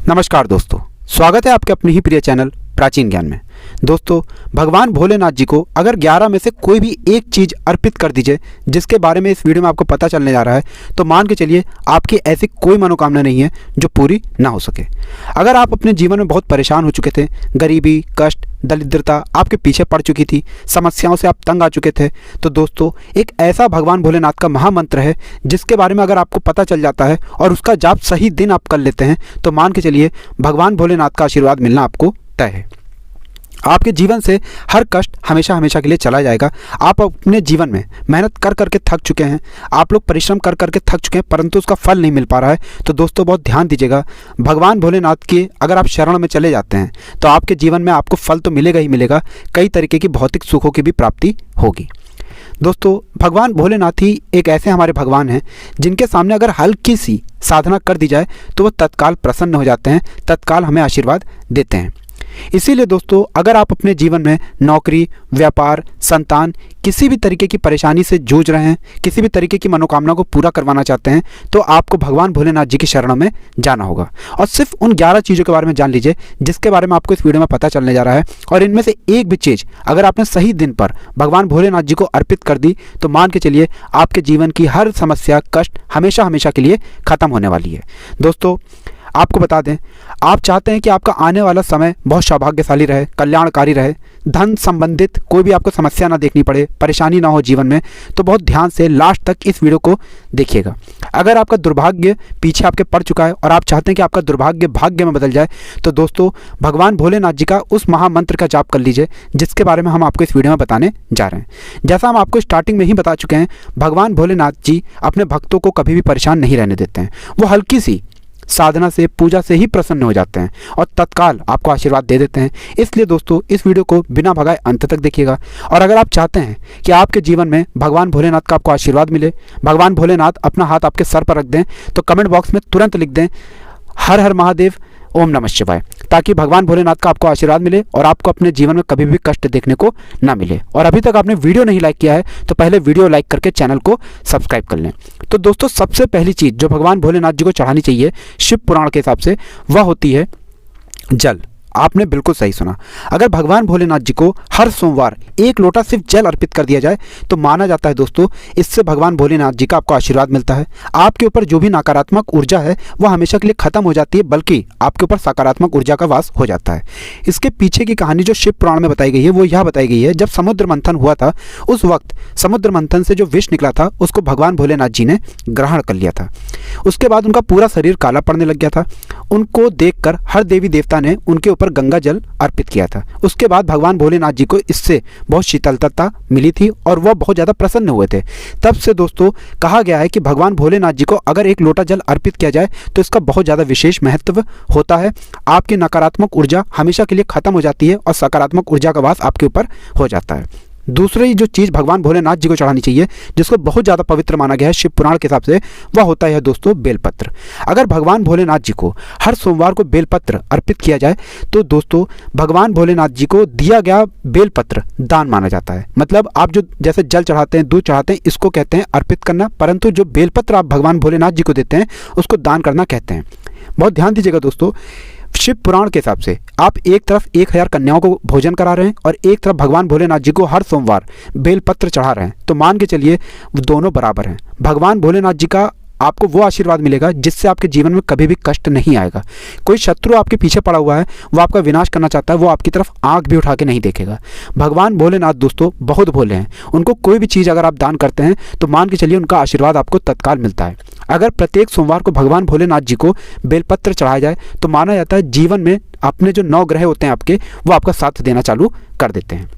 नमस्कार दोस्तों, स्वागत है आपके अपने ही प्रिय चैनल प्राचीन ज्ञान में। दोस्तों, भगवान भोलेनाथ जी को अगर 11 में से कोई भी एक चीज़ अर्पित कर दीजिए जिसके बारे में इस वीडियो में आपको पता चलने जा रहा है, तो मान के चलिए आपकी ऐसी कोई मनोकामना नहीं है जो पूरी ना हो सके। अगर आप अपने जीवन में बहुत परेशान हो चुके थे, गरीबी, कष्ट, दरिद्रता आपके पीछे पड़ चुकी थी, समस्याओं से आप तंग आ चुके थे, तो दोस्तों एक ऐसा भगवान भोलेनाथ का महामंत्र है जिसके बारे में अगर आपको पता चल जाता है और उसका जाप सही दिन आप कर लेते हैं, तो मान के चलिए भगवान भोलेनाथ का आशीर्वाद मिलना आपको तय है। आपके जीवन से हर कष्ट हमेशा हमेशा के लिए चला जाएगा। आप अपने जीवन में मेहनत कर करके थक चुके हैं, आप लोग परिश्रम कर करके थक चुके हैं, परंतु उसका फल नहीं मिल पा रहा है, तो दोस्तों बहुत ध्यान दीजिएगा। भगवान भोलेनाथ के अगर आप शरण में चले जाते हैं तो आपके जीवन में आपको फल तो मिलेगा ही मिलेगा, कई तरीके की भौतिक सुखों की भी प्राप्ति होगी। दोस्तों, भगवान भोलेनाथ ही एक ऐसे हमारे भगवान हैं जिनके सामने अगर हल्की सी साधना कर दी जाए तो वो तत्काल प्रसन्न हो जाते हैं, तत्काल हमें आशीर्वाद देते हैं। इसीलिए दोस्तों, अगर आप अपने जीवन में नौकरी, व्यापार, संतान, किसी भी तरीके की परेशानी से जूझ रहे हैं, किसी भी तरीके की मनोकामना को पूरा करवाना चाहते हैं, तो आपको भगवान भोलेनाथ जी की शरणों में जाना होगा। और सिर्फ उन 11 चीज़ों के बारे में जान लीजिए जिसके बारे में आपको इस वीडियो में पता चलने जा रहा है, और इनमें से एक भी चीज़ अगर आपने सही दिन पर भगवान भोलेनाथ जी को अर्पित कर दी तो मान के चलिए आपके जीवन की हर समस्या, कष्ट हमेशा हमेशा के लिए ख़त्म होने वाली है। दोस्तों, आपको बता दें, आप चाहते हैं कि आपका आने वाला समय बहुत सौभाग्यशाली रहे, कल्याणकारी रहे, धन संबंधित कोई भी आपको समस्या ना देखनी पड़े, परेशानी ना हो जीवन में, तो बहुत ध्यान से लास्ट तक इस वीडियो को देखिएगा। अगर आपका दुर्भाग्य पीछे आपके पड़ चुका है और आप चाहते हैं कि आपका दुर्भाग्य भाग्य में बदल जाए, तो दोस्तों भगवान भोलेनाथ जी का उस महामंत्र का जाप कर लीजिए जिसके बारे में हम आपको इस वीडियो में बताने जा रहे हैं। जैसा हम आपको स्टार्टिंग में ही बता चुके हैं, भगवान भोलेनाथ जी अपने भक्तों को कभी भी परेशान नहीं रहने देते हैं। वो हल्की सी साधना से, पूजा से ही प्रसन्न हो जाते हैं और तत्काल आपको आशीर्वाद दे देते हैं। इसलिए दोस्तों इस वीडियो को बिना भगाए अंत तक देखिएगा। और अगर आप चाहते हैं कि आपके जीवन में भगवान भोलेनाथ का आपको आशीर्वाद मिले, भगवान भोलेनाथ अपना हाथ आपके सर पर रख दें, तो कमेंट बॉक्स में तुरंत लिख दें हर हर महादेव, ओम नमः शिवाय, ताकि भगवान भोलेनाथ का आपको आशीर्वाद मिले और आपको अपने जीवन में कभी भी कष्ट देखने को ना मिले। और अभी तक आपने वीडियो नहीं लाइक किया है तो पहले वीडियो लाइक करके चैनल को सब्सक्राइब कर लें। तो दोस्तों, सबसे पहली चीज़ जो भगवान भोलेनाथ जी को चढ़ानी चाहिए शिव पुराण के हिसाब से, वह होती है जल। आपने बिल्कुल सही सुना। अगर भगवान भोलेनाथ जी को हर सोमवार 1 लोटा सिर्फ जल अर्पित कर दिया जाए तो माना जाता है दोस्तों इससे भगवान भोलेनाथ जी का आपको आशीर्वाद मिलता है। आपके ऊपर जो भी नकारात्मक ऊर्जा है वह हमेशा के लिए खत्म हो जाती है, बल्कि आपके ऊपर सकारात्मक ऊर्जा का वास हो जाता है। इसके पीछे की कहानी जो शिव पुराण में बताई गई है वो यह बताई गई है, जब समुद्र मंथन हुआ था उस वक्त समुद्र मंथन से जो विष निकला था उसको भगवान भोलेनाथ जी ने ग्रहण कर लिया था। उसके बाद उनका पूरा शरीर काला पड़ने लग गया था। उनको देखकर हर देवी देवता ने उनके ऊपर गंगा जल अर्पित किया था। उसके बाद भगवान भोलेनाथ जी को इससे बहुत शीतलता मिली थी और वह बहुत ज़्यादा प्रसन्न हुए थे। तब से दोस्तों कहा गया है कि भगवान भोलेनाथ जी को अगर 1 लोटा जल अर्पित किया जाए तो इसका बहुत ज़्यादा विशेष महत्व होता है। आपकी नकारात्मक ऊर्जा हमेशा के लिए खत्म हो जाती है और सकारात्मक ऊर्जा का वास आपके ऊपर हो जाता है। दूसरी जो चीज़ भगवान भोलेनाथ जी को चढ़ानी चाहिए जिसको बहुत ज़्यादा पवित्र माना गया है शिव पुराण के हिसाब से, वह होता है दोस्तों बेलपत्र। अगर भगवान भोलेनाथ जी को हर सोमवार को बेलपत्र अर्पित किया जाए तो दोस्तों भगवान भोलेनाथ जी को दिया गया बेलपत्र दान माना जाता है। मतलब आप जो जैसे जल चढ़ाते हैं, दूध चढ़ाते हैं, इसको कहते हैं अर्पित करना, परंतु जो बेलपत्र आप भगवान भोलेनाथ जी को देते हैं उसको दान करना कहते हैं। बहुत ध्यान दीजिएगा दोस्तों, शिव पुराण के हिसाब से आप एक तरफ 1000 कन्याओं को भोजन करा रहे हैं और एक तरफ भगवान भोलेनाथ जी को हर सोमवार बेलपत्र चढ़ा रहे हैं, तो मान के चलिए वो दोनों बराबर हैं। भगवान भोलेनाथ जी का आपको वो आशीर्वाद मिलेगा जिससे आपके जीवन में कभी भी कष्ट नहीं आएगा। कोई शत्रु आपके पीछे पड़ा हुआ है, वो आपका विनाश करना चाहता है, वो आपकी तरफ आंख भी उठा के नहीं देखेगा। भगवान भोलेनाथ दोस्तों बहुत भोले हैं। उनको कोई भी चीज़ अगर आप दान करते हैं तो मान के चलिए उनका आशीर्वाद आपको तत्काल मिलता है। अगर प्रत्येक सोमवार को भगवान भोलेनाथ जी को बेलपत्र चढ़ाया जाए तो माना जाता है जीवन में अपने जो 9 ग्रह होते हैं आपके, वो आपका साथ देना चालू कर देते हैं।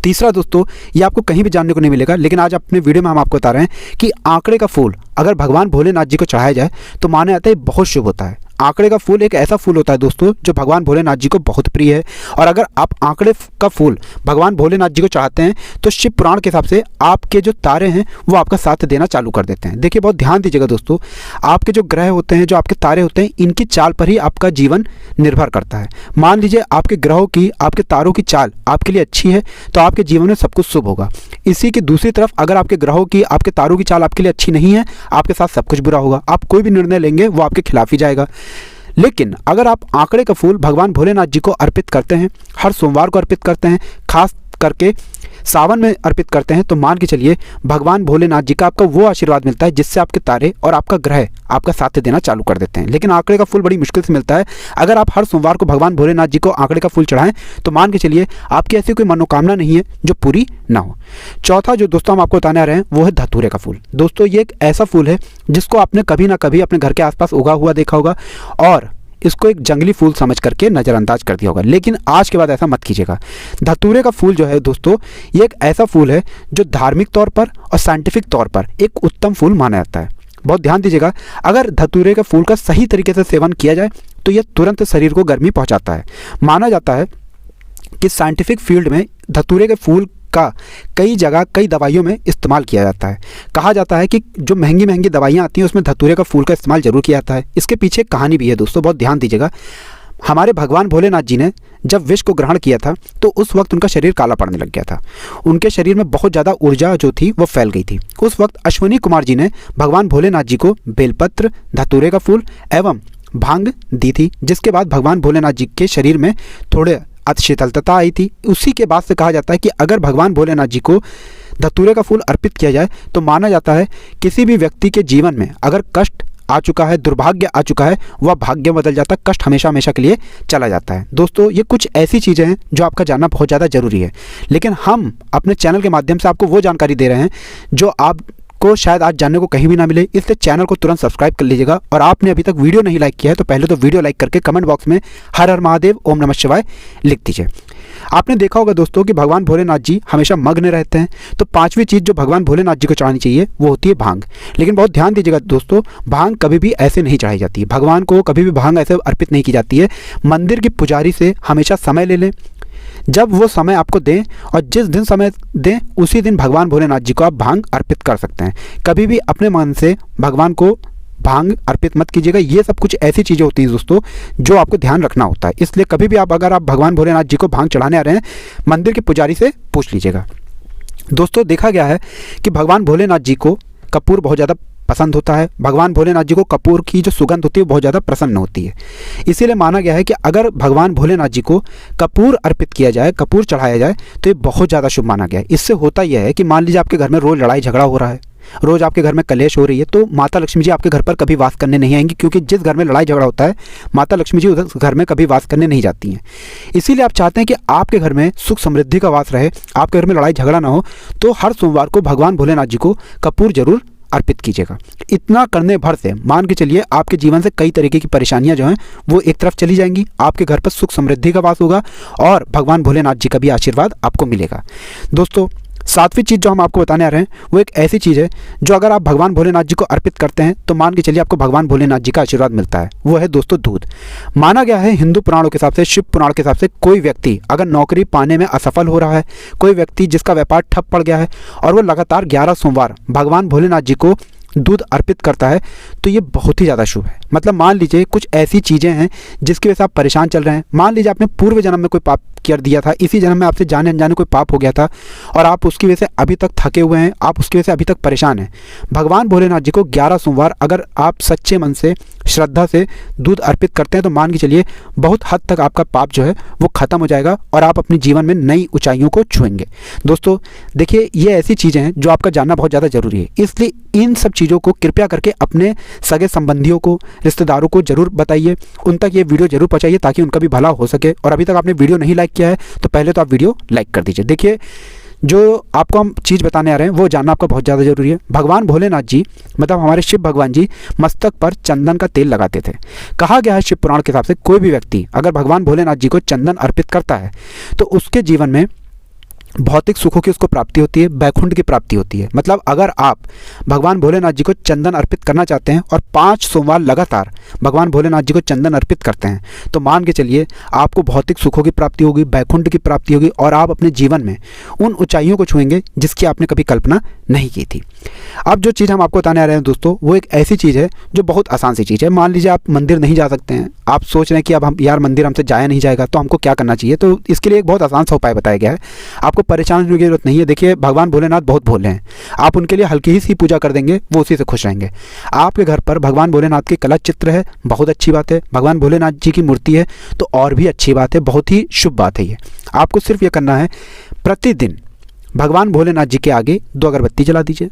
तीसरा दोस्तों, ये आपको कहीं भी जानने को नहीं मिलेगा, लेकिन आज अपने वीडियो में हम आपको बता रहे हैं कि आंकड़े का फूल अगर भगवान भोलेनाथ जी को चढ़ाया जाए तो माना जाता है बहुत शुभ होता है। आंकड़े का फूल एक ऐसा फूल होता है दोस्तों जो भगवान भोलेनाथ जी को बहुत प्रिय है, और अगर आप आंकड़े का फूल भगवान भोलेनाथ जी को चाहते हैं तो शिव पुराण के हिसाब से आपके जो तारे हैं वो आपका साथ देना चालू कर देते हैं। देखिए बहुत ध्यान दीजिएगा दोस्तों, आपके जो ग्रह होते हैं, जो आपके तारे होते हैं, इनकी चाल पर ही आपका जीवन निर्भर करता है। मान लीजिए आपके ग्रहों की, आपके तारों की चाल आपके लिए अच्छी है तो आपके जीवन में सब कुछ शुभ होगा। इसी की दूसरी तरफ अगर आपके ग्रहों की, आपके तारों की चाल आपके लिए अच्छी नहीं है, आपके साथ सब कुछ बुरा होगा। आप कोई भी निर्णय लेंगे वो आपके खिलाफ ही जाएगा। लेकिन अगर आप आंकड़े का फूल भगवान भोलेनाथ जी को अर्पित करते हैं, हर सोमवार को अर्पित करते हैं, खास करके सावन में अर्पित करते हैं, तो मान के चलिए भगवान भोलेनाथ जी का आपका वो आशीर्वाद मिलता है जिससे आपके तारे और आपका ग्रह आपका साथ देना चालू कर देते हैं। लेकिन आंकड़े का फूल बड़ी मुश्किल से मिलता है। अगर आप हर सोमवार को भगवान भोलेनाथ जी को आंकड़े का फूल चढ़ाएं तो मान के चलिए आपकी ऐसी कोई मनोकामना नहीं है जो पूरी ना हो। चौथा जो दोस्तों हम आपको बताने आ रहे हैं वो है धतूरे का फूल। दोस्तों ये एक ऐसा फूल है जिसको आपने कभी ना कभी अपने घर के आसपास उगा हुआ देखा होगा और इसको एक जंगली फूल समझ करके नज़रअंदाज कर दिया होगा, लेकिन आज के बाद ऐसा मत कीजिएगा। धतूरे का फूल जो है दोस्तों, ये एक ऐसा फूल है जो धार्मिक तौर पर और साइंटिफिक तौर पर एक उत्तम फूल माना जाता है। बहुत ध्यान दीजिएगा, अगर धतूरे के फूल का सही तरीके से सेवन किया जाए तो यह तुरंत शरीर को गर्मी पहुंचाता है। माना जाता है कि साइंटिफिक फील्ड में धतूरे के फूल का कई जगह कई दवाइयों में इस्तेमाल किया जाता है। कहा जाता है कि जो महंगी महंगी दवाइयाँ आती हैं उसमें धतूरे का फूल का इस्तेमाल जरूर किया जाता है। इसके पीछे कहानी भी है दोस्तों, बहुत ध्यान दीजिएगा। हमारे भगवान भोलेनाथ जी ने जब विष को ग्रहण किया था तो उस वक्त उनका शरीर काला पड़ने लग गया था। उनके शरीर में बहुत ज़्यादा ऊर्जा जो थी वो फैल गई थी। उस वक्त अश्विनी कुमार जी ने भगवान भोलेनाथ जी को बेलपत्र, धतूरे का फूल एवं भांग दी थी, जिसके बाद भगवान भोलेनाथ जी के शरीर में थोड़े शीतलता आई थी। उसी के बाद से कहा जाता है कि अगर भगवान भोलेनाथ जी को धतूरे का फूल अर्पित किया जाए तो माना जाता है किसी भी व्यक्ति के जीवन में अगर कष्ट आ चुका है, दुर्भाग्य आ चुका है, वह भाग्य बदल जाता है, कष्ट हमेशा हमेशा के लिए चला जाता है। दोस्तों ये कुछ ऐसी चीज़ें हैं जो आपका जानना बहुत ज़्यादा ज़रूरी है, लेकिन हम अपने चैनल के माध्यम से आपको वो जानकारी दे रहे हैं जो आपको शायद आज जानने को कहीं भी ना मिले। इसलिए चैनल को तुरंत सब्सक्राइब कर लीजिएगा और आपने अभी तक वीडियो नहीं लाइक किया है तो पहले तो वीडियो लाइक करके कमेंट बॉक्स में हर हर महादेव ओम नमः शिवाय लिख दीजिए। आपने देखा होगा दोस्तों कि भगवान भोलेनाथ जी हमेशा मग्न रहते हैं, तो पांचवी चीज़ जो भगवान भोलेनाथ जी को चढ़ानी चाहिए वो होती है भांग। लेकिन बहुत ध्यान दीजिएगा दोस्तों, भांग कभी भी ऐसे नहीं चढ़ाई जाती है, भगवान को कभी भी भांग ऐसे अर्पित नहीं की जाती है। मंदिर के पुजारी से हमेशा समय ले लें, जब वो समय आपको दें और जिस दिन समय दें उसी दिन भगवान भोलेनाथ जी को आप भांग अर्पित कर सकते हैं। कभी भी अपने मन से भगवान को भांग अर्पित मत कीजिएगा। ये सब कुछ ऐसी चीज़ें होती हैं दोस्तों जो आपको ध्यान रखना होता है। इसलिए कभी भी अगर आप भगवान भोलेनाथ जी को भांग चढ़ाने आ रहे हैं, मंदिर के पुजारी से पूछ लीजिएगा। दोस्तों देखा गया है कि भगवान भोलेनाथ जी को कपूर बहुत ज़्यादा पसंद होता है। भगवान भोलेनाथ जी को कपूर की जो सुगंध होती है वो बहुत ज़्यादा प्रसन्न होती है। इसीलिए माना गया है कि अगर भगवान भोलेनाथ जी को कपूर अर्पित किया जाए, कपूर चढ़ाया जाए तो ये बहुत ज़्यादा शुभ माना गया है। इससे होता यह है कि मान लीजिए आपके घर में रोज़ लड़ाई झगड़ा हो रहा है, रोज़ आपके घर में कलेश हो रही है, तो माता लक्ष्मी जी आपके घर पर कभी वास करने नहीं आएंगी, क्योंकि जिस घर में लड़ाई झगड़ा होता है माता लक्ष्मी जी उस घर में कभी वास करने नहीं जाती हैं। इसीलिए आप चाहते हैं कि आपके घर में सुख समृद्धि का वास रहे, आपके घर में लड़ाई झगड़ा ना हो, तो हर सोमवार को भगवान भोलेनाथ जी को कपूर जरूर अर्पित कीजिएगा। इतना करने भर से मान के चलिए आपके जीवन से कई तरीके की परेशानियां जो हैं वो एक तरफ चली जाएंगी, आपके घर पर सुख समृद्धि का वास होगा और भगवान भोलेनाथ जी का भी आशीर्वाद आपको मिलेगा। दोस्तों सातवीं चीज़ जो हम आपको बताने आ रहे हैं वो एक ऐसी चीज़ है जो अगर आप भगवान भोलेनाथ जी को अर्पित करते हैं तो मान के चलिए आपको भगवान भोलेनाथ जी का आशीर्वाद मिलता है। वो है दोस्तों दूध। माना गया है हिंदू पुराणों के हिसाब से, शिव पुराण के हिसाब से, कोई व्यक्ति अगर नौकरी पाने में असफल हो रहा है, कोई व्यक्ति जिसका व्यापार ठप पड़ गया है और वो लगातार 11 सोमवार भगवान भोलेनाथ जी को दूध अर्पित करता है तो ये बहुत ही ज़्यादा शुभ है। मतलब मान लीजिए कुछ ऐसी चीज़ें हैं जिसकी वजह से आप परेशान चल रहे हैं, मान लीजिए आपने पूर्व जन्म में कोई पाप कर दिया था, इसी जन्म में आपसे जाने अनजाने कोई पाप हो गया था और आप उसकी वजह से अभी तक थके हुए हैं, आप उसकी वजह से अभी तक परेशान हैं। भगवान भोलेनाथ जी को 11 सोमवार अगर आप सच्चे मन से श्रद्धा से दूध अर्पित करते हैं तो मान के चलिए बहुत हद तक आपका पाप जो है वो ख़त्म हो जाएगा और आप अपने जीवन में नई ऊंचाइयों को छुएंगे। दोस्तों देखिए ये ऐसी चीज़ें हैं जो आपका जानना बहुत ज़्यादा ज़रूरी है, इसलिए इन सब चीज़ों को कृपया करके अपने सगे संबंधियों को, रिश्तेदारों को जरूर बताइए, उन तक ये वीडियो जरूर पहुँचाइए ताकि उनका भी भला हो सके। और अभी तक आपने वीडियो नहीं लाइक किया है तो पहले तो आप वीडियो लाइक कर दीजिए। देखिए जो आपको हम चीज़ बताने आ रहे हैं वो जानना आपका बहुत ज़्यादा ज़रूरी है। भगवान भोलेनाथ जी मतलब हमारे शिव भगवान जी मस्तक पर चंदन का तेल लगाते थे। कहा गया है शिव पुराण के हिसाब से कोई भी व्यक्ति अगर भगवान भोलेनाथ जी को चंदन अर्पित करता है तो उसके जीवन में भौतिक सुखों की उसको प्राप्ति होती है, बैकुंठ की प्राप्ति होती है। मतलब अगर आप भगवान भोलेनाथ जी को चंदन अर्पित करना चाहते हैं और 5 सोमवार लगातार भगवान भोलेनाथ जी को चंदन अर्पित करते हैं तो मान के चलिए आपको भौतिक सुखों की प्राप्ति होगी, बैकुंठ की प्राप्ति होगी और आप अपने जीवन में उन ऊंचाइयों को छुएंगे जिसकी आपने कभी कल्पना नहीं की थी। अब जो चीज़ हम आपको बताने आ रहे हैं दोस्तों वो एक ऐसी चीज़ है जो बहुत आसान सी चीज़ है। मान लीजिए आप मंदिर नहीं जा सकते हैं, आप सोच रहे हैं कि अब हम यार मंदिर हमसे जाया नहीं जाएगा तो हमको क्या करना चाहिए, तो इसके लिए एक बहुत आसान सा उपाय बताया गया है। आपको आपको परेशान होने की जरूरत नहीं है। देखिए, भगवान भोलेनाथ बहुत भोले हैं, आप उनके लिए हल्की ही सी पूजा कर देंगे, वो उसी से खुश रहेंगे। आपके घर पर भगवान भोलेनाथ की कला चित्र है, बहुत अच्छी बात है। भगवान भोलेनाथ जी की मूर्ति है तो और भी अच्छी बात है, बहुत ही शुभ बात है ये। आपको सिर्फ ये करना है, प्रतिदिन भगवान भोलेनाथ जी के आगे 2 अगरबत्ती जला दीजिए।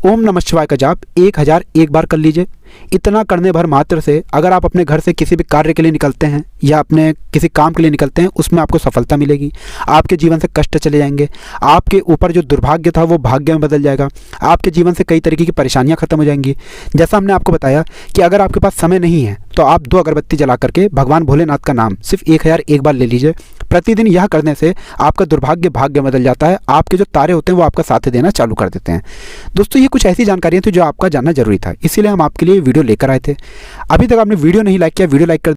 ओम नमः शिवाय का जाप 1001 बार कर लीजिए। इतना करने भर मात्र से अगर आप अपने घर से किसी भी कार्य के लिए निकलते हैं या अपने किसी काम के लिए निकलते हैं, उसमें आपको सफलता मिलेगी। आपके जीवन से कष्ट चले जाएंगे, आपके ऊपर जो दुर्भाग्य था वो भाग्य में बदल जाएगा, आपके जीवन से कई तरीके की परेशानियां खत्म हो जाएंगी। जैसा हमने आपको बताया कि अगर आपके पास समय नहीं है तो आप 2 अगरबत्ती जला करके भगवान भोलेनाथ का नाम सिर्फ 1001 बार ले लीजिए। प्रतिदिन यह करने से आपका दुर्भाग्य भाग्य बदल जाता है, आपके जो तारे होते हैं वो आपका साथ देना चालू कर देते हैं। दोस्तों, ये कुछ ऐसी जानकारियां थी जो आपका जानना जरूरी था, इसीलिए हम आपके लिए वीडियो लेकर आए थे। अभी तक आपने वीडियो नहीं लाइक किया, वीडियो लाइक कर